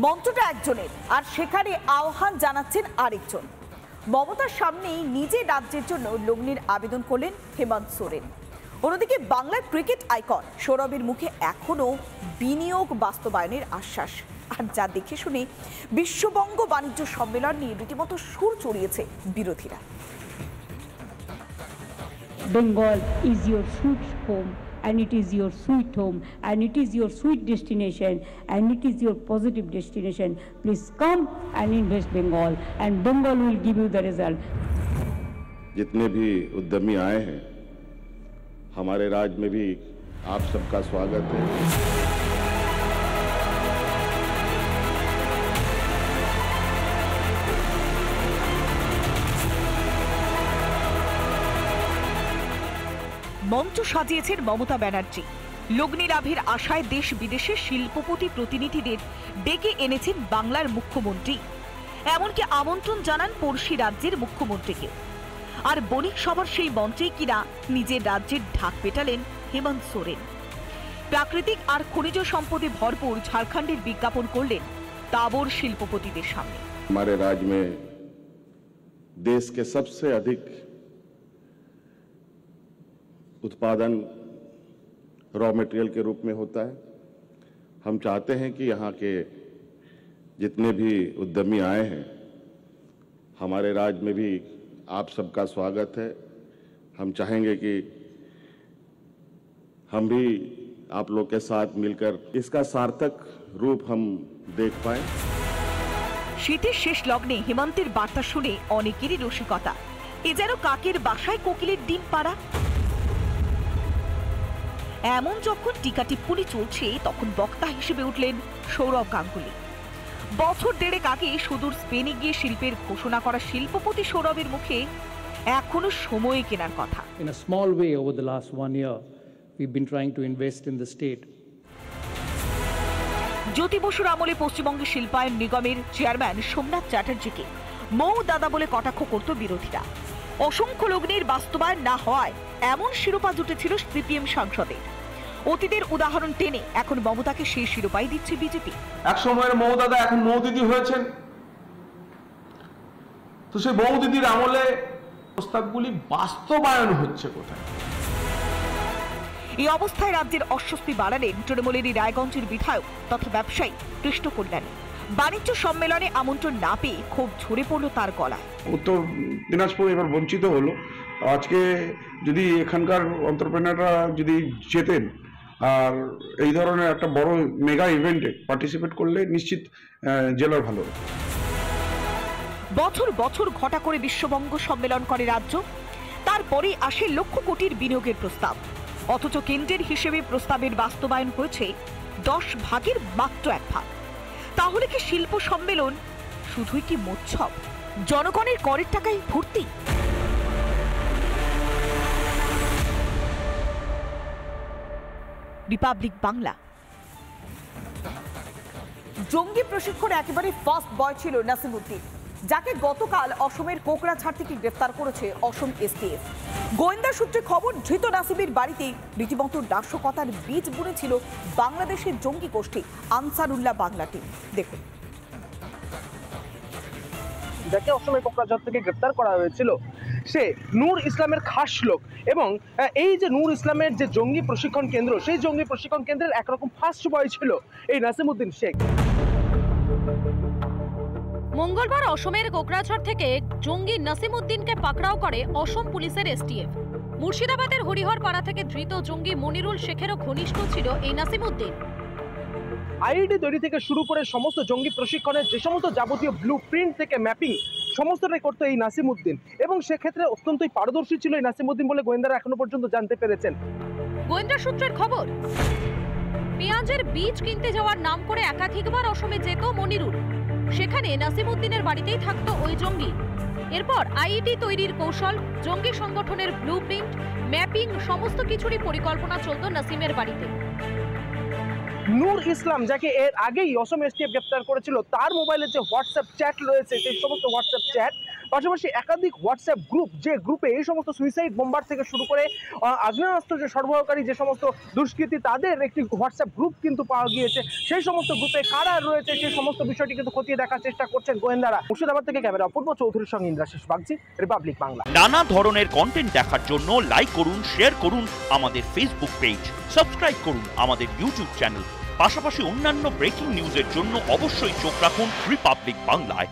মঞ্চটা একজনের আর সেখানে আহ্বান জানাচ্ছেন আরেকজন। মমতার সামনেই নিজের রাজ্যের জন্য লগ্নির আবেদন করলেন হেমন্ত সোরেন। অন্যদিকে বাংলার ক্রিকেট আইকন সৌরভের মুখে এখনো বিনিয়োগ বাস্তবায়নের আশ্বাস, আর যা দেখে শুনে বিশ্ববঙ্গ বাণিজ্য সম্মেলন নিয়ে রীতিমতো সুর চড়িয়েছে বিরোধীরা। Bengal is your sweet home, and it is your sweet home, and it is your sweet destination, and it is your positive destination. Please come and invest Bengal, and Bengal will give you the result. जितने भी उद्यमी आए हैं, हमारे राज्य में भी आप सबका स्वागत है। মঞ্চ সাজিয়েছেন মমতা ব্যানার্জি। লগ্নি লাভের আশায় দেশ বিদেশের শিল্পপতি প্রতিনিধিদের ডেকে এনেছেন বাংলার মুখ্যমন্ত্রী, এমনকি আমন্ত্রণ জানান পড়শি রাজ্যের মুখ্যমন্ত্রীকে। আর বণিক সভার সেই মঞ্চেই কিনা নিজের রাজ্যের ঢাক পেটালেন হেমন্ত সোরেন। প্রাকৃতিক আর খনিজ সম্পদে ভরপুর ঝাড়খণ্ডের বিজ্ঞাপন করলেন তাবর শিল্পপতিদের সামনে। हमारे राज्य में देश के सबसे अधिक उत्पादन रॉ मटेरियल के रूप में होता है। हम चाहते हैं कि यहाँ के जितने भी उद्यमी आए हैं, हमारे राज्य में भी आप सबका स्वागत है। हम चाहेंगे कि हम भी आप लोग के साथ मिलकर इसका सार्थक रूप हम देख पाए। শীতের শেষ লগ্নে হেমন্তের বার্তা শুনে অনেকেরই রসিকতা। এ যেন কাকের বাসায় কোকিলের ডিম পাড়া। এমন যখন টিকা টিপ্পনি চলছে, তখন বক্তা হিসেবে উঠলেন সৌরভ গাঙ্গুলি। বছর দেড়েক আগে সুদূর স্পেনে গিয়ে শিল্পের ঘোষণা করা শিল্পপতি সৌরভের মুখে এখনো সময় কেনার কথা। In a small way over the last 1 year, we've been trying to invest in the state. জ্যোতি বসুর আমলে পশ্চিমবঙ্গের শিল্পায়ন নিগমের চেয়ারম্যান সোমনাথ চ্যাটার্জিকে মৌ দাদা বলে কটাক্ষ করত বিরোধীরা। অসংখ্য লগ্নির বাস্তবায়ন না হওয়ায় এমন শিরোপা জুটেছিল সিপিএম সাংসদের। অতীতের উদাহরণ টেনে এখন মমতাকে সেই শিরোপাই দিচ্ছে বিজেপি। এক সময়ের মৌ দাদা এখন মৌ দিদি হয়েছেন, তো সেই মৌ দিদির আমলে প্রস্তাবগুলি বাস্তবায়ন হচ্ছে কোথায়? এই অবস্থায় রাজ্যের অস্বস্তি বাড়ালেন তৃণমূলেরই রায়গঞ্জের বিধায়ক তথা ব্যবসায়ী কৃষ্ণ কল্যাণী। বাণিজ্য সম্মেলনে আমন্ত্রণ না পেয়ে ক্ষোভ ঝরে পড়ল তার গলায়। উত্তর দিনাজপুর এবার বঞ্চিত হলো। আজকে যদি এখানকার এন্টারপ্রেনাররা যদি যেতেন আর এই ধরনের একটা বড় মেগা ইভেন্টে পার্টিসিপেট করলে নিশ্চিত জেলার ভালো। বছর বছর ঘটা করে বিশ্ববঙ্গ সম্মেলন করে রাজ্য, তারপরে আসে লক্ষ কোটির বিনিয়োগের প্রস্তাব। অথচ কেন্দ্রের হিসেবে প্রস্তাবের বাস্তবায়ন হয়েছে 10 ভাগের মাত্র 1 ভাগ। তাহলে কি শিল্প সম্মেলন শুধুই কি মোৎসব? জনগণের করের টাকায় ভর্তি? রিপাবলিক বাংলা। জঙ্গি প্রশিক্ষণে একেবারে ফার্স্ট বয় ছিল নাসিমউদ্দিন, যাকে গতকাল অসমের কোকড়াঝাড় থেকে গ্রেফতার করেছে অসম এসটিএফ। গোয়েন্দা সূত্রে খবর, ধৃত নাসিমের বাড়িতে রীতিমতো নাশকতার বীজ বুনেছিল বাংলাদেশের জঙ্গি গোষ্ঠী আনসারুল্লাহ বাংলা টিম। দেখুন, যাকে অসমের কোকড়াঝাড় থেকে গ্রেফতার করা হয়েছিল সে নূর ইসলামের খাস লোক, এবং এই যে নূর ইসলামের যে জঙ্গি প্রশিক্ষণ কেন্দ্র, সেই জঙ্গি প্রশিক্ষণ কেন্দ্রের একরকম ফার্স্ট বয় ছিল এই নাসিমউদ্দিন শেখ। মঙ্গলবার অসমের কোকড়াঝাড় থেকে জঙ্গি নাসিমউদ্দিনকে পাকড়াও করে অসম পুলিশের এসটিএফ। মুর্শিদাবাদের হরিহরপাড়া থেকে ধৃত জঙ্গি মনিরুল শেখেরও ঘনিষ্ঠ ছিল এই নাসিমউদ্দিন। আইডি তৈরি থেকে শুরু করে সমস্ত জঙ্গি প্রশিক্ষণের যে সমস্ত যাবতীয় ব্লু প্রিন্ট থেকে ম্যাপিং সমস্তটাই করতো এই নাসিমউদ্দিন, এবং সেক্ষেত্রে অত্যন্তই পারদর্শী ছিল এই নাসিমউদ্দিন বলে গোয়েন্দারা এখনো পর্যন্ত জানতে পেরেছেন। গোয়েন্দা সূত্রের খবর, পেঁয়াজের বীজ কিনতে যাওয়ার নাম করে একাধিকবার অসমে যেত মনিরুল। সেখানে নাসিমউদ্দিনের বাড়িতেই থাকতো ওই জঙ্গি। এরপর আইডি তৈরির কৌশল, জঙ্গি সংগঠনের ব্লু প্রিন্ট, ম্যাপিং সমস্ত কিছুরই পরিকল্পনা চলত নাসিমের বাড়িতে। নূর ইসলাম, যাকে এর আগেই অসম এসটিএফ গ্রেপ্তার করেছিল, তার মোবাইলে যে হোয়াটসঅ্যাপ চ্যাট রয়েছে সেই সমস্ত হোয়াটসঅ্যাপ চ্যাট, পাশাপাশি একাধিক হোয়াটসঅ্যাপ গ্রুপ, যে গ্রুপে এই সমস্ত সুইসাইড বোম্বার থেকে শুরু করে আগ্নেয়াস্ত্র যে সরবরাহকারী যে সমস্ত দুষ্কৃতী তাদের একটি হোয়াটসঅ্যাপ গ্রুপ কিন্তু পাওয়া গিয়েছে। সেই সমস্ত গ্রুপে কারা রয়েছে সেই সমস্ত বিষয়টি কিন্তু খতিয়ে দেখার চেষ্টা করছেন গোয়েন্দারা। মুর্শিদাবাদ থেকে ক্যামেরা অপূর্ব চৌধুরীর সঙ্গে ইন্দ্রাশিস বাগচি, রিপাবলিক বাংলা। নানা ধরনের কন্টেন্ট দেখার জন্য লাইক করুন, শেয়ার করুন আমাদের ফেসবুক পেজ, সাবস্ক্রাইব করুন আমাদের ইউটিউব চ্যানেল। পাশাপাশি অন্যান্য ব্রেকিং নিউজের জন্য অবশ্যই চোখ রাখুন রিপাবলিক বাংলায়।